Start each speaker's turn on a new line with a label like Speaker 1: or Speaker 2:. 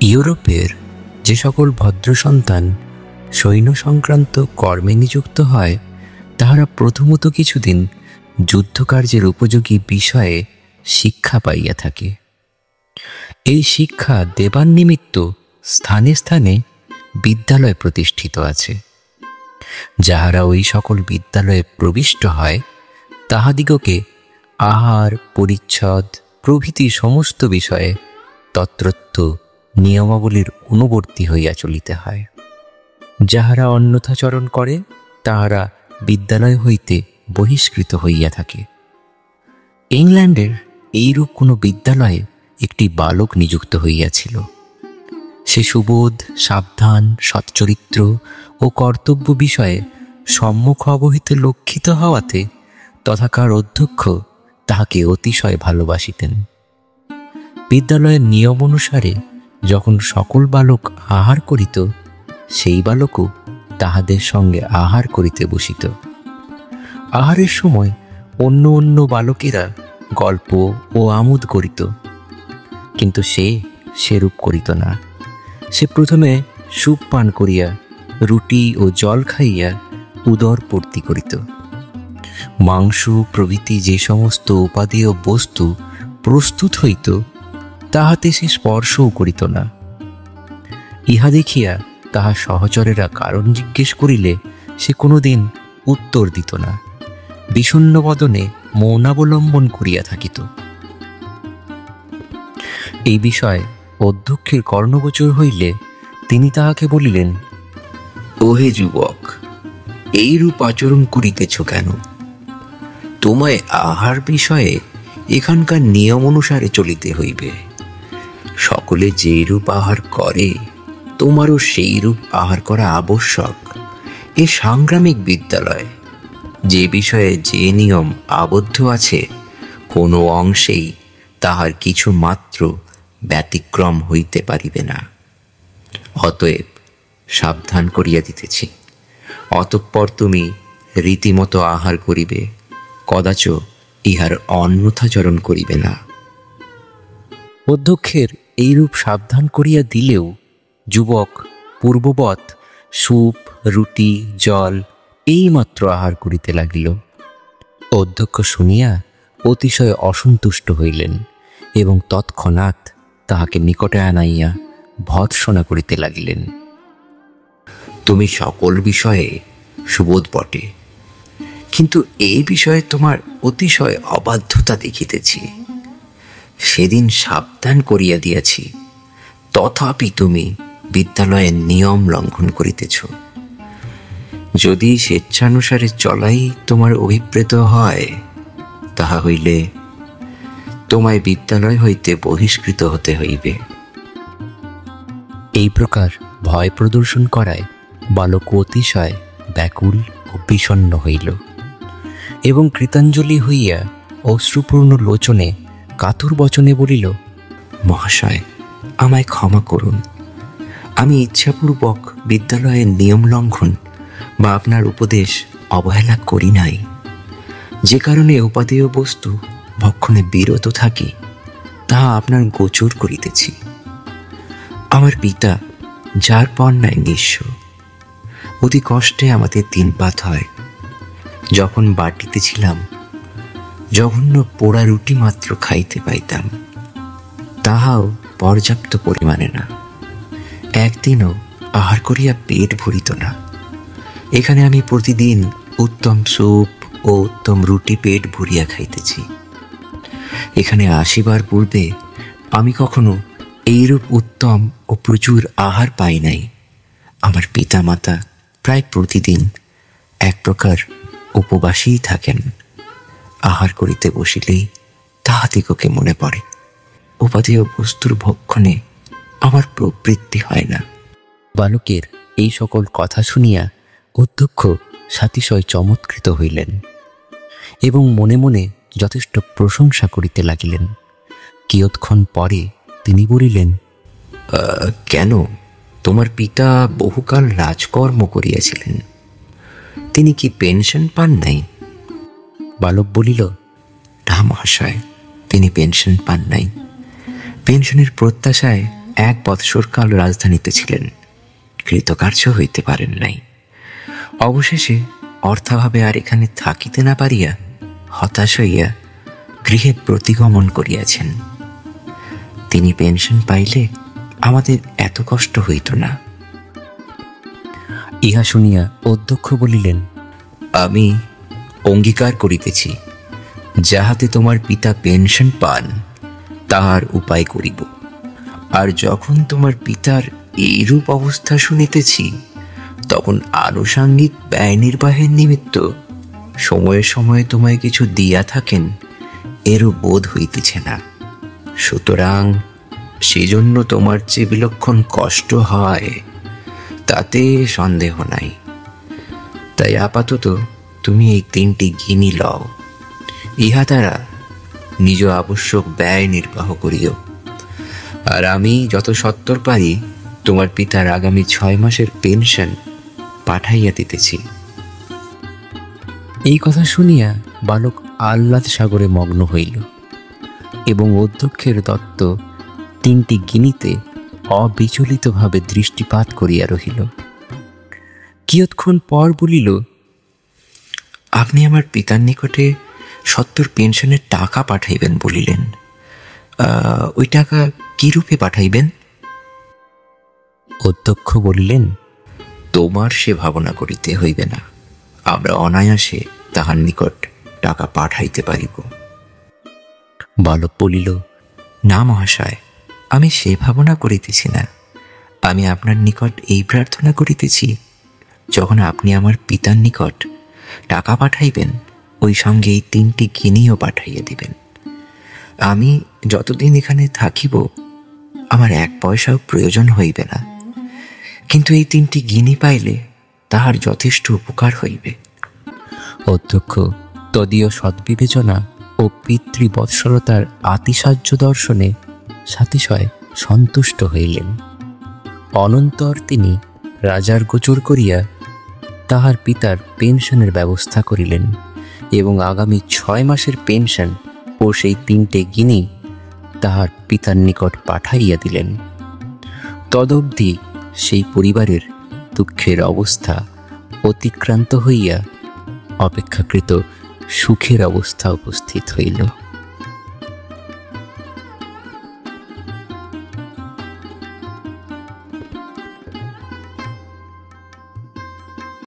Speaker 1: ইউরোপের যে সকল ভদ্র সন্তান সৈন্য সংক্রান্ত কর্মে নিযুক্ত হয়, তাহারা প্রথমত কিছুদিন যুদ্ধকার্যের উপযোগী বিষয়ে শিক্ষা পাইয়া থাকে। এই শিক্ষা দেবার নিমিত্ত স্থানে স্থানে বিদ্যালয় প্রতিষ্ঠিত আছে। যাহারা ওই সকল বিদ্যালয়ে প্রবিষ্ট হয়, তাহাদিগকে আহার পরিচ্ছদ প্রভৃতি সমস্ত বিষয়ে তত্রত্য নিয়মাবলীর অনুবর্তী হইয়া চলিতে হয়। যাহারা অন্যথাচরণ করে, তাহারা বিদ্যালয় হইতে বহিষ্কৃত হইয়া থাকে। ইংল্যান্ডের এইরূপ কোনো বিদ্যালয়ে একটি বালক নিযুক্ত হইয়াছিল। সে সুবোধ, সাবধান, সচ্চরিত্র ও কর্তব্য বিষয়ে সম্মুখ অবহিত লক্ষিত হওয়াতে তথাকার অধ্যক্ষ তাহাকে অতিশয় ভালোবাসিতেন। বিদ্যালয়ের নিয়ম অনুসারে যখন সকল বালক আহার করিত, সেই বালকও তাহাদের সঙ্গে আহার করিতে বসিত। আহারের সময় অন্য অন্য বালকেরা গল্প ও আমোদ করিত, কিন্তু সে সেরূপ করিত না। সে প্রথমে স্যুপ পান করিয়া রুটি ও জল খাইয়া উদর পূর্তি করিত। মাংস প্রভৃতি যে সমস্ত উপাদেয় বস্তু প্রস্তুত হইত, তাহাতে সে স্পর্শও করিত না। ইহা দেখিয়া তাহার সহচরেরা কারণ জিজ্ঞেস করিলে সে কোনোদিন উত্তর দিত না, বিষণ্ণ বদনে মৌনাবলম্বন করিয়া থাকিত। এই বিষয়ে অধ্যক্ষের কর্ণগোচর হইলে তিনি তাহাকে বলিলেন,
Speaker 2: ওহে যুবক, এইরূপ আচরণ করিতেছ কেন? তোমায় আহার বিষয়ে এখানকার নিয়ম অনুসারে চলিতে হইবে। সকলে যেরূপ আহার করে, তোমারও সেইরূপ আহার করা আবশ্যক। এ সাংগ্রামিক বিদ্যালয়, যে বিষয়ে যে নিয়ম আবদ্ধ আছে, কোনো অংশেই তাহার কিছু মাত্র ব্যতিক্রম হইতে পারিবে না। অতএব সাবধান করিয়া দিতেছি। অতঃপর তুমি রীতিমতো আহার করিবে, কদাচ ইহার অন্যথাচরণ করিবে না।
Speaker 1: অধ্যক্ষের এইরূপ সাবধান করিয়া দিলেও যুবক পূর্ববৎ স্যুপ, রুটি, জল এইমাত্র আহার করিতে লাগিল। অধ্যক্ষ শুনিয়া অতিশয় অসন্তুষ্ট হইলেন এবং তৎক্ষণাৎ তাহাকে নিকটে আনাইয়া ভর্ৎসনা করিতে লাগিলেন।
Speaker 2: তুমি সকল বিষয়ে সুবোধ বটে, কিন্তু এই বিষয়ে তোমার অতিশয় অবাধ্যতা দেখিতেছি। সেদিন সাবধান করিয়া দিয়াছি, তথাপি তুমি বিদ্যালয়ের নিয়ম লঙ্ঘন করিতেছ। যদি স্বেচ্ছানুসারে চলাই তোমার অভিপ্রেত হয়, তাহা হইলে তোমায় বিদ্যালয় হইতে বহিষ্কৃত হতে হইবে।
Speaker 1: এই প্রকার ভয় প্রদর্শন করায় বালক অতিশয় ব্যাকুল ও বিষণ্ণ হইল এবং কৃতাঞ্জলি হইয়া অশ্রুপূর্ণ লোচনে কাতর বচনে বলিল,
Speaker 2: মহাশয়, আমায় ক্ষমা করুন। আমি ইচ্ছাপূর্বক বিদ্যালয়ের নিয়ম লঙ্ঘন বা আপনার উপদেশ অবহেলা করি নাই। যে কারণে উপাদেয় বস্তু ভক্ষণে বিরত থাকি, তাহা আপনার গোচর করিতেছি। আমার পিতা, যার পর নাই নিঃস্ব, অতি কষ্টে আমাদের দিনপাত হয়। যখন বাটিতে ছিলাম, জঘন্য পোড়া রুটি মাত্র খাইতে পাইতাম, তাহাও পর্যাপ্ত পরিমাণে না। একদিনও আহার করিয়া পেট ভরিত না। এখানে আমি প্রতিদিন উত্তম স্যুপ ও উত্তম রুটি পেট ভরিয়া খাইতেছি। এখানে আসিবার পূর্বে আমি কখনো এইরূপ উত্তম ও প্রচুর আহার পাই নাই। আমার পিতা মাতা প্রায় প্রতিদিন এক প্রকার উপবাসেই থাকেন। আহার করিতে বসিলেই তাহাদিগকে মনে পড়ে। উপাদেয় বস্তুর ভক্ষণে আমার প্রবৃত্তি হয় না।
Speaker 1: বালকের এই সকল কথা শুনিয়া অধ্যক্ষ সাতিশয় চমৎকৃত হইলেন এবং মনে মনে যথেষ্ট প্রশংসা করিতে লাগিলেন। কিয়ৎক্ষণ পরে তিনি বলিলেন,
Speaker 2: কেন, তোমার পিতা বহুকাল রাজকর্ম করিয়াছিলেন, তিনি কি পেনশন পান নাই?
Speaker 1: বালক বলিল,
Speaker 2: না মহাশয়, তিনি পেনশন পান নাই। পেনশনের প্রত্যাশায় 1 বৎসর কাল রাজধানীতে ছিলেন, কৃতকার্য হইতে পারেন নাই। অবশেষে অর্থাভাবে আর এখানে থাকিতে না পারিয়া হতাশ হইয়া গৃহে প্রতিগমন করিয়াছেন। তিনি পেনশন পাইলে আমাদের এত কষ্ট হইত না।
Speaker 1: ইহা শুনিয়া অধ্যক্ষ বলিলেন,
Speaker 2: আমি অঙ্গীকার করিতেছি, যাহাতে তোমার পিতা পেনশন পান তাহার উপায় করিব। আর যখন তোমার পিতার এইরূপ অবস্থা শুনিতেছি, তখন আনুষাঙ্গিক ব্যয় নির্বাহের নিমিত্ত সময়ে সময়ে তোমায় কিছু দিয়া থাকেন এরও বোধ হইতেছে না। সুতরাং সেজন্য তোমার যে বিলক্ষণ কষ্ট হয় তাতে সন্দেহ নাই। তাই আপাতত তুমি এই 3টি গিনি লও, ইহা দ্বারা নিজ আবশ্যক ব্যয় নির্বাহ করিও। আর আমি যত সত্বর পারি তোমার পিতার আগামী 6 মাসের পেনশন পাঠাইয়া দিতেছি।
Speaker 1: এই কথা শুনিয়া বালক আহ্লাদ সাগরে মগ্ন হইল এবং অধ্যক্ষের দত্ত 3টি গিনিতে অবিচলিতভাবে দৃষ্টিপাত করিয়া রহিল। কিয়ৎক্ষণ পর বলিল,
Speaker 2: আপনি আমার পিতার নিকটে সত্তর পেনশনের টাকা পাঠাইবেন বলিলেন। ওই টাকা কি রূপে পাঠাইবেন?
Speaker 1: অধ্যক্ষ বলিলেন,
Speaker 2: তোমার সে ভাবনা করিতে হইবে না, আমরা অনায়াসে তাহার নিকট টাকা পাঠাইতে পারিব।
Speaker 1: বালক বলিল,
Speaker 2: না মহাশয়, আমি সে ভাবনা করিতেছি না। আমি আপনার নিকট এই প্রার্থনা করিতেছি, যখন আপনি আমার পিতার নিকট টাকা পাঠাইবেন, ওই সঙ্গে এই 3টি গিনিও পাঠাইয়া দিবেন। আমি যতদিন এখানে থাকিব আমার 1 পয়সাও প্রয়োজন হইবে না, কিন্তু এই 3টি গিনি পাইলে তাহার যথেষ্ট উপকার হইবে।
Speaker 1: অধ্যক্ষ তদীয় সদ্বিবেচনা ও পিতৃবৎসলতার আতিশায্য দর্শনে সাতিশয় সন্তুষ্ট হইলেন। অনন্তর তিনি রাজার গোচর করিয়া তাহার পিতার পেনশনের ব্যবস্থা করিলেন এবং আগামী 6 মাসের পেনশন ও সেই 3টে গিনি তাহার পিতার নিকট পাঠাইয়া দিলেন। তদবধি সেই পরিবারের দুঃখের অবস্থা অতিক্রান্ত হইয়া অপেক্ষাকৃত সুখের অবস্থা উপস্থিত হইল।